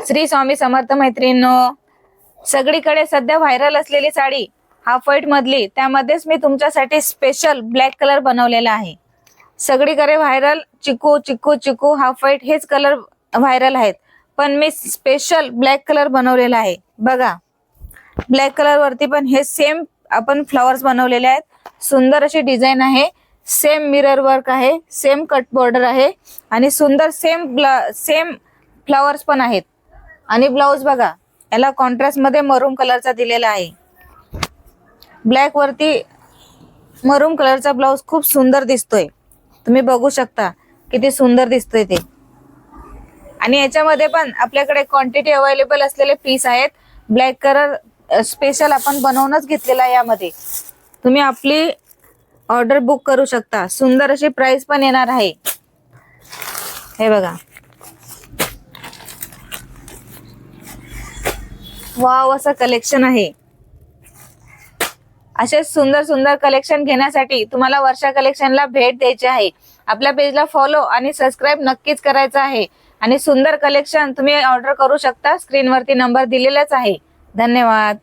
श्री स्वामी समर्थ मैत्रिणींनो, सगळीकडे सध्या व्हायरल असलेली साडी हाफ व्हाईट मधली, त्यामध्येच मी तुमच्यासाठी स्पेशल ब्लॅक कलर बनवलेला आहे। सगळीकडे व्हायरल चिकू चिकू चिकू हाफ व्हाईट हेच कलर व्हायरल आहेत, पण मी स्पेशल ब्लॅक कलर बनवलेला आहे। बघा, ब्लॅक कलर वरती पण हे सेम आपण फ्लॉवर्स बनवलेले आहेत। सुंदर अशी डिझाइन आहे, सेम मिरर वर्क आहे, सेम कट बॉर्डर आहे आणि सुंदर सेम फ्लॉवर्स पण आहेत। आणि ब्लाउज बघा, याला कॉन्ट्रास्ट मध्ये मरून कलरचा दिलेला आहे। ब्लॅक वरती मरून कलरचा ब्लाउज खूप सुंदर दिसतोय, तुम्ही बघू शकता किती सुंदर दिसतोय ते। आणि याच्यामध्ये पण आपल्याकडे क्वांटिटी अवेलेबल असलेले पीस आहेत। ब्लॅक कलर स्पेशल आपण बनवूनच घेतलेला आहे। यामध्ये तुम्ही आपली ऑर्डर बुक करू शकता। सुंदर अशी प्राइस पण येणार आहे। हे बघा, वाव असं कलेक्शन आहे। असे सुंदर सुंदर कलेक्शन घेण्यासाठी तुम्हाला वर्षा कलेक्शनला भेट द्यायची आहे। आपल्या पेजला फॉलो आणि सबस्क्राइब नक्कीच करायचं आहे। आणि सुंदर कलेक्शन तुम्ही ऑर्डर करू शकता, स्क्रीनवरती नंबर दिलेलाच आहे। धन्यवाद।